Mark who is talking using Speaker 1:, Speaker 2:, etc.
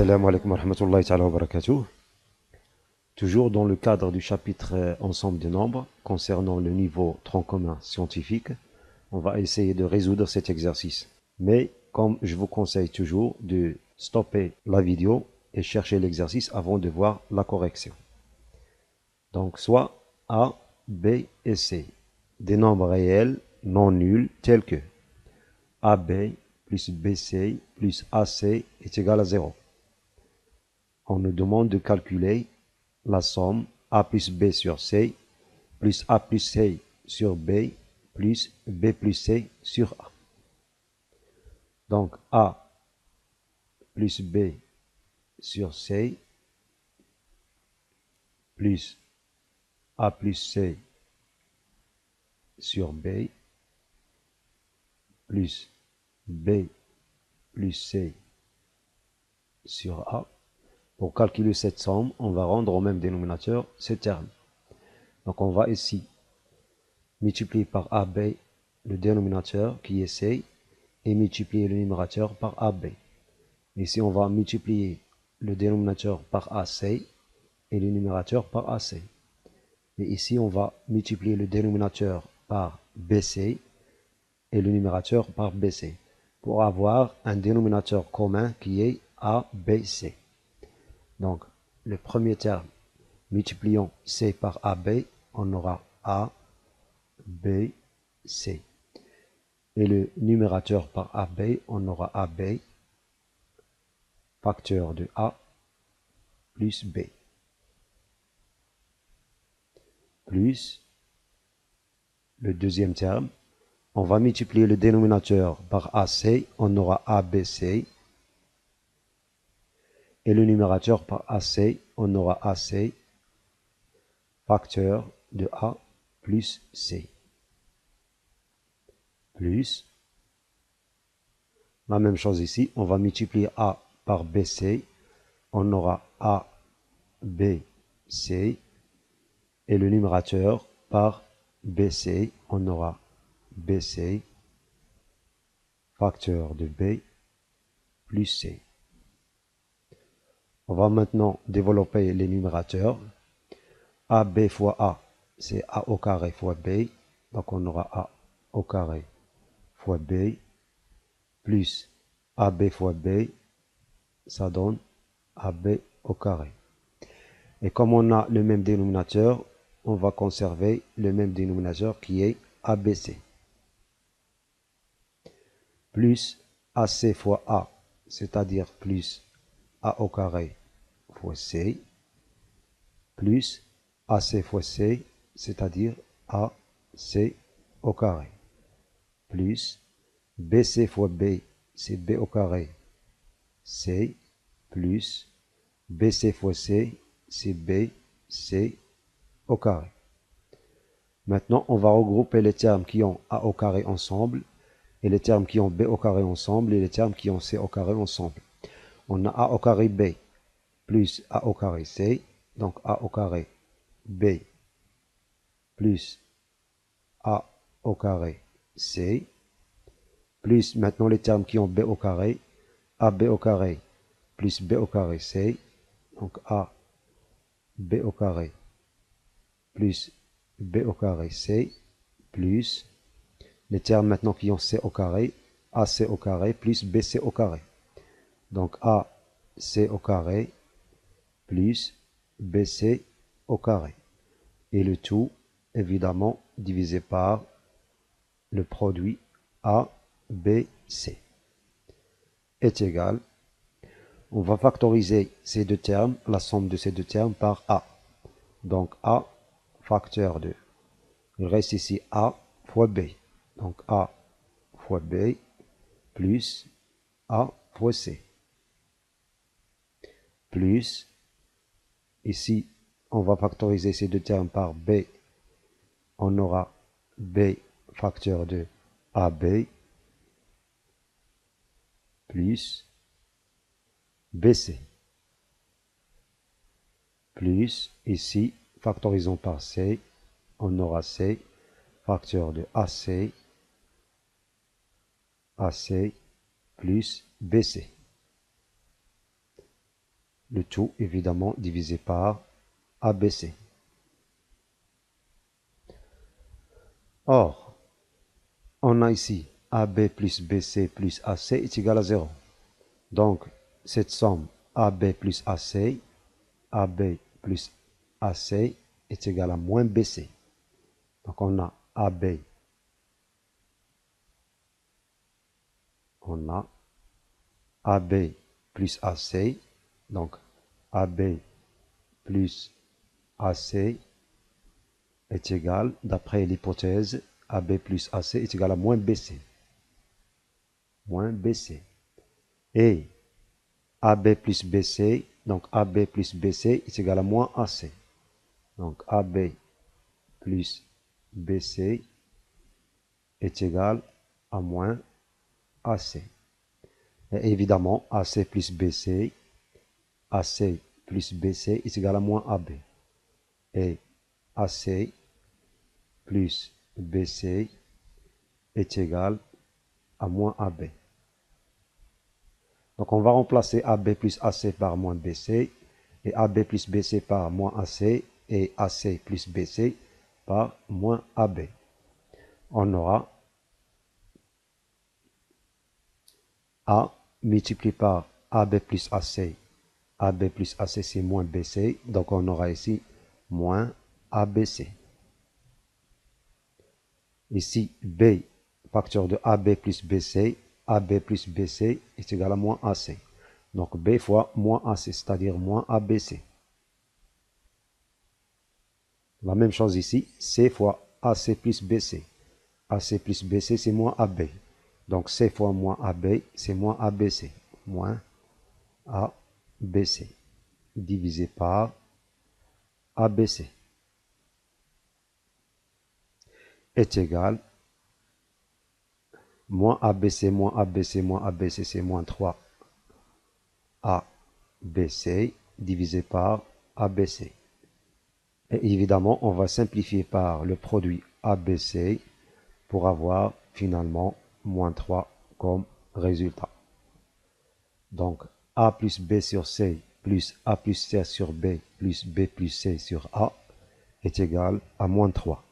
Speaker 1: Assalamu alaikum wa rahmatullahi ta'ala wa barakatuh. Toujours dans le cadre du chapitre ensemble des nombres concernant le niveau tronc commun scientifique, on va essayer de résoudre cet exercice. Mais comme je vous conseille toujours de stopper la vidéo et chercher l'exercice avant de voir la correction. Donc soit A, B et C, des nombres réels non nuls tels que AB plus BC plus AC est égal à 0. On nous demande de calculer la somme A plus B sur C, plus A plus C sur B, plus B plus C sur A. Donc A plus B sur C, plus A plus C sur B, plus B plus C sur A. Pour calculer cette somme, on va rendre au même dénominateur ces termes. Donc on va ici multiplier par AB le dénominateur qui est C et multiplier le numérateur par AB. Ici on va multiplier le dénominateur par AC et le numérateur par AC. Et ici on va multiplier le dénominateur par BC et le numérateur par BC pour avoir un dénominateur commun qui est ABC. Donc, le premier terme, multiplions C par AB, on aura A, B, C. Et le numérateur par AB, on aura AB, facteur de A, plus B. Plus le deuxième terme, on va multiplier le dénominateur par AC, on aura ABC. Et le numérateur par AC, on aura AC, facteur de A plus C. Plus, la même chose ici, on va multiplier A par BC, on aura A, B, C, et le numérateur par BC, on aura BC, facteur de B plus C. On va maintenant développer les numérateurs. AB fois A, c'est A au carré fois B. Donc on aura A au carré fois B, plus AB fois B, ça donne AB au carré. Et comme on a le même dénominateur, on va conserver le même dénominateur qui est ABC. Plus AC fois A, c'est-à-dire plus A au carré fois C, plus AC fois C, c'est-à-dire AC au carré, plus BC fois B, c'est B au carré, C, plus BC fois C, c'est B, C au carré. Maintenant, on va regrouper les termes qui ont A au carré ensemble, et les termes qui ont B au carré ensemble, et les termes qui ont C au carré ensemble. On a A au carré B, plus A au carré C, donc A au carré B, plus A au carré C, plus maintenant les termes qui ont B au carré, AB au carré, plus B au carré C, donc A, B au carré, plus B au carré C, plus les termes maintenant qui ont C au carré, AC au carré, plus BC au carré. Donc AC au carré, plus BC au carré. Et le tout, évidemment, divisé par le produit ABC est égal. On va factoriser ces deux termes, la somme de ces deux termes par A. Donc A, facteur de. Il reste ici A fois B. Donc A fois B plus A fois C. Plus, ici, on va factoriser ces deux termes par B. On aura B facteur de AB plus BC. Plus, ici, factorisons par C. On aura C facteur de AC plus BC. le tout évidemment divisé par ABC. Or, on a ici AB plus BC plus AC est égal à 0. Donc, cette somme AB plus AC, AB plus AC est égal à moins BC. Donc, on a AB, on a AB plus AC, donc AB plus AC est égal, d'après l'hypothèse, AB plus AC est égal à moins BC. Moins BC. Et AB plus BC, donc AB plus BC est égal à moins AC. Donc AB plus BC est égal à moins AC. Et évidemment, AC plus BC, AC plus BC est égal à moins AB. Et AC plus BC est égal à moins AB. Donc on va remplacer AB plus AC par moins BC, et AB plus BC par moins AC, et AC plus BC par moins AB. On aura A multiplié par AB plus AC. AB plus AC c'est moins BC, donc on aura ici moins ABC. Ici B, facteur de AB plus BC, AB plus BC est égal à moins AC. Donc B fois moins AC, c'est-à-dire moins ABC. La même chose ici, C fois AC plus BC. AC plus BC, c'est moins AB. Donc C fois moins AB, c'est moins ABC. Moins ABC. Divisé par ABC. Est égal moins ABC, moins ABC, moins ABC, c'est moins 3 ABC divisé par ABC. Et évidemment, on va simplifier par le produit ABC pour avoir finalement moins 3 comme résultat. Donc, A plus B sur C plus A plus C sur B plus B plus C sur A est égal à moins 3.